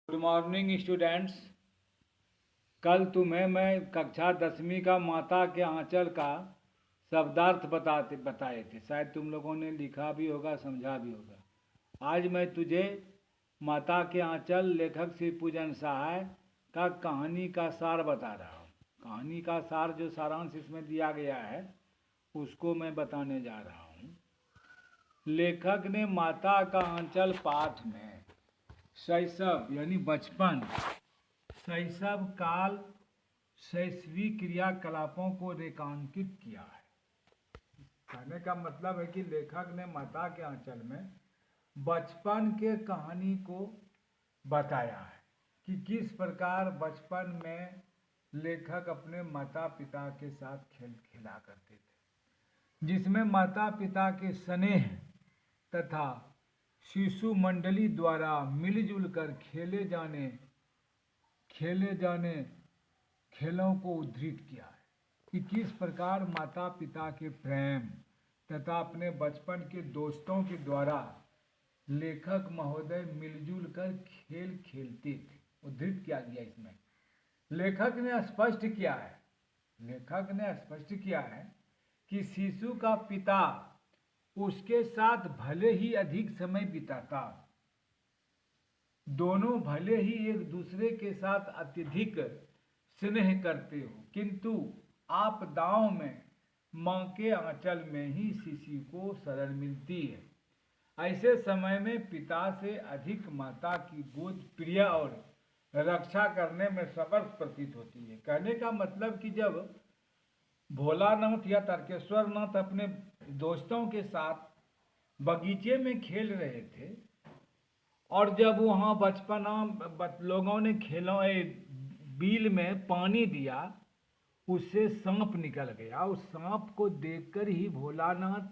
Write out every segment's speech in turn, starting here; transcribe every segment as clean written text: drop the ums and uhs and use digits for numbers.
Good morning students. कल तुम्हें मैं कक्षा 10वीं का माता के आंचल का शब्दार्थ बताए थे। शायद तुम लोगों ने लिखा भी होगा, समझा भी होगा। आज मैं तुझे माता के आंचल लेखक श्री पूजन सहाय का कहानी का सार बता रहा हूँ। कहानी का सार जो सारांश इसमें दिया गया है उसको मैं बताने जा रहा हूँ। लेखक ने माता का आंचल पाठ में शैशव यानी बचपन, शैशव काल, शैशवी क्रियाकलापों को रेखांकित किया है। कहने का मतलब है कि लेखक ने माता के आंचल में बचपन के कहानी को बताया है कि किस प्रकार बचपन में लेखक अपने माता पिता के साथ खेल खेला करते थे, जिसमें माता पिता के स्नेह तथा शिशु मंडली द्वारा मिलजुल कर खेले जाने खेलों को उद्धृत किया है कि किस प्रकार माता पिता के प्रेम तथा अपने बचपन के दोस्तों के द्वारा लेखक महोदय मिलजुल कर खेल खेलते थे। उद्धृत किया गया इसमें। लेखक ने स्पष्ट किया है कि शिशु का पिता उसके साथ भले ही अधिक समय बिताता, दोनों भले ही एक दूसरे के साथ अत्यधिक स्नेह करते हो, किंतु आपदाओं में माँ के आंचल में ही शिशु को शरण मिलती है। ऐसे समय में पिता से अधिक माता की गोद प्रिय और रक्षा करने में समर्थ प्रतीत होती है। कहने का मतलब कि जब भोलानाथ या तारकेश्वर नाथ अपने दोस्तों के साथ बगीचे में खेल रहे थे और जब वहाँ लोगों ने बिल में पानी दिया, उससे सांप निकल गया। उस सांप को देखकर ही भोलानाथ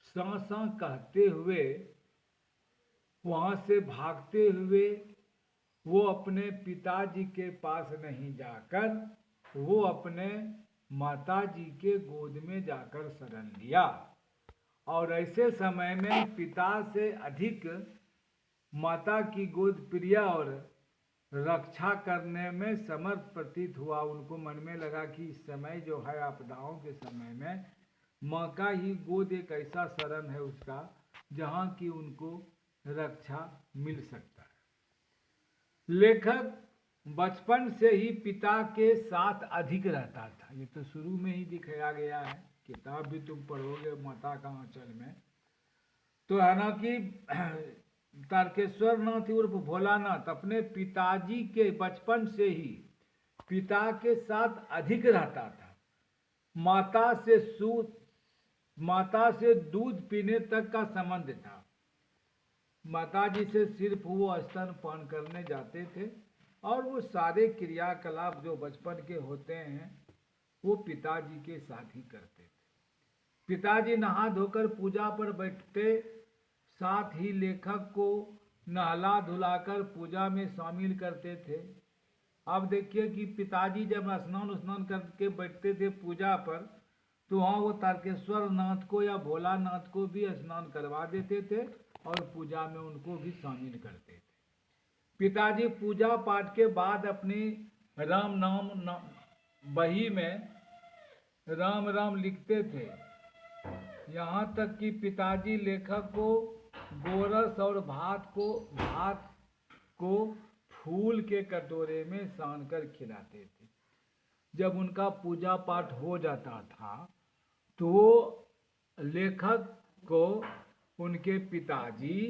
सां सां कहते हुए वहाँ से भागते हुए वो अपने पिताजी के पास नहीं जाकर वो अपने माताजी के गोद में जाकर शरण लिया। और ऐसे समय में पिता से अधिक माता की गोद प्रिय और रक्षा करने में समर्थ प्रतीत हुआ। उनको मन में लगा कि इस समय जो है आपदाओं के समय में माँ का ही गोद एक ऐसा शरण है उसका जहाँ की उनको रक्षा मिल सकता है। लेखक बचपन से ही पिता के साथ अधिक रहता था। ये तो शुरू में ही दिखाया गया है, किताब भी तुम पढ़ोगे माता का आंचल में तो है ना कि तारकेश्वर नाथ उर्फ भोलानाथ अपने पिताजी के बचपन से ही पिता के साथ अधिक रहता था। माता से दूध पीने तक का संबंध था। माताजी से सिर्फ वो स्तनपान करने जाते थे और वो सारे क्रियाकलाप जो बचपन के होते हैं वो पिताजी के साथ ही करते थे। पिताजी नहा धोकर पूजा पर बैठते, साथ ही लेखक को नहला धुलाकर पूजा में शामिल करते थे। अब देखिए कि पिताजी जब स्नान करके बैठते थे पूजा पर तो वहाँ वो तारकेश्वर नाथ को या भोलानाथ को भी स्नान करवा देते थे और पूजा में उनको भी शामिल करते थे। पिताजी पूजा पाठ के बाद अपनी राम नाम बही में राम राम लिखते थे। यहाँ तक कि पिताजी लेखक को गोरस और भात को फूल के कटोरे में सान कर खिलाते थे। जब उनका पूजा पाठ हो जाता था तो लेखक को उनके पिताजी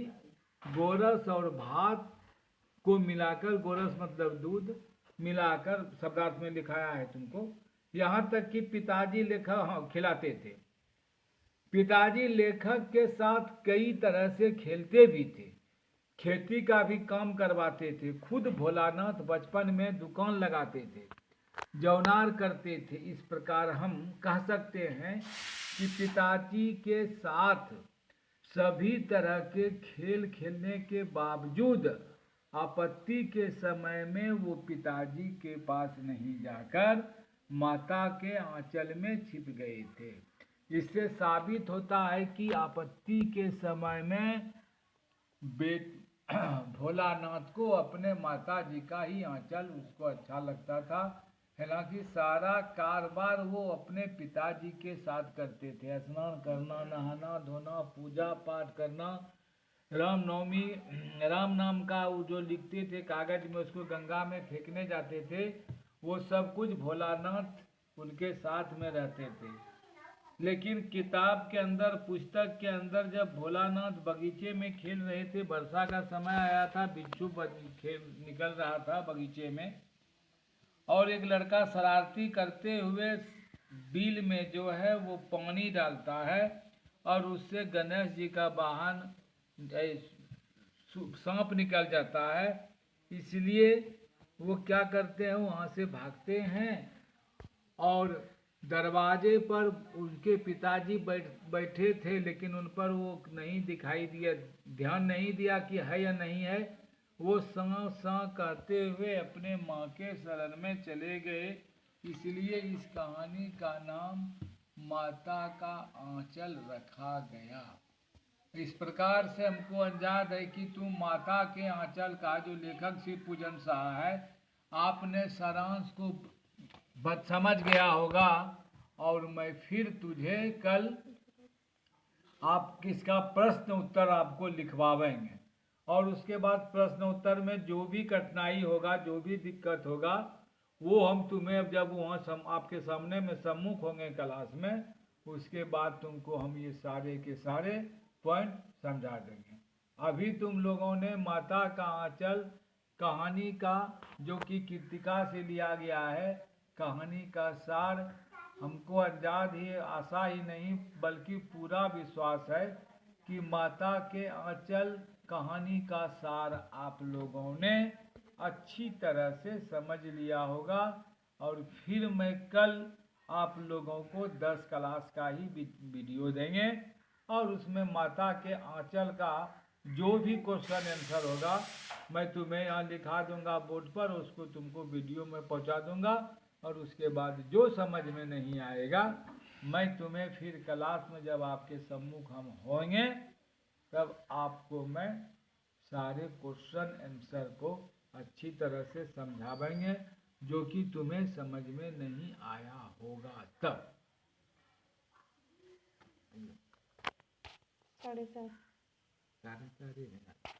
गोरस और भात को मिलाकर, गोरस मतलब दूध मिलाकर, शब्दार्थ में लिखाया है तुमको, यहाँ तक कि पिताजी लेखक खिलाते थे। पिताजी लेखक के साथ कई तरह से खेलते भी थे, खेती का भी काम करवाते थे। खुद भोलानाथ बचपन में दुकान लगाते थे, जौनार करते थे। इस प्रकार हम कह सकते हैं कि पिताजी के साथ सभी तरह के खेल खेलने के बावजूद आपत्ति के समय में वो पिताजी के पास नहीं जाकर माता के आंचल में छिप गए थे। इससे साबित होता है कि आपत्ति के समय में भोलानाथ को अपने माता जी का ही आंचल उसको अच्छा लगता था। हालांकि सारा कारोबार वो अपने पिताजी के साथ करते थे, स्नान करना, नहाना धोना, पूजा पाठ करना, रामनवमी, राम नाम का वो जो लिखते थे कागज में उसको गंगा में फेंकने जाते थे, वो सब कुछ भोलानाथ उनके साथ में रहते थे। लेकिन किताब के अंदर, पुस्तक के अंदर, जब भोलानाथ बगीचे में खेल रहे थे, वर्षा का समय आया था, बिच्छू खेल निकल रहा था बगीचे में, और एक लड़का शरारती करते हुए बिल में जो है वो पानी डालता है और उससे गणेश जी का वाहन सांप निकल जाता है। इसलिए वो क्या करते हैं, वहाँ से भागते हैं और दरवाजे पर उनके पिताजी बैठे थे, लेकिन उन पर वो नहीं दिखाई दिया, ध्यान नहीं दिया कि है या नहीं है। वो साँ साँ कहते हुए अपने माँ के शरण में चले गए। इसलिए इस कहानी का नाम माता का आंचल रखा गया। इस प्रकार से हमको अंदाज है कि तुम माता के आंचल का, जो लेखक शिव पूजन शाह है, आपने सारांश को समझ गया होगा। और मैं फिर तुझे कल आप किसका प्रश्न उत्तर आपको लिखवाएंगे, और उसके बाद प्रश्न उत्तर में जो भी कठिनाई होगा, जो भी दिक्कत होगा, वो हम तुम्हें जब वहाँ आपके सामने में सम्मुख होंगे क्लास में, उसके बाद तुमको हम ये सारे के सारे पॉइंट समझा देंगे। अभी तुम लोगों ने माता का आंचल कहानी का, जो कि कृतिका से लिया गया है, कहानी का सार, हमको अंदाज ही, आशा ही नहीं बल्कि पूरा विश्वास है कि माता के आंचल कहानी का सार आप लोगों ने अच्छी तरह से समझ लिया होगा। और फिर मैं कल आप लोगों को 10 क्लास का ही वीडियो देंगे, और उसमें माता के आंचल का जो भी क्वेश्चन आंसर होगा मैं तुम्हें यहाँ लिखा दूंगा बोर्ड पर, उसको तुमको वीडियो में पहुँचा दूंगा। और उसके बाद जो समझ में नहीं आएगा, मैं तुम्हें फिर क्लास में जब आपके सम्मुख हम होंगे, तब आपको मैं सारे क्वेश्चन आंसर को अच्छी तरह से समझाएंगे, जो कि तुम्हें समझ में नहीं आया होगा तब। 4:30 4:30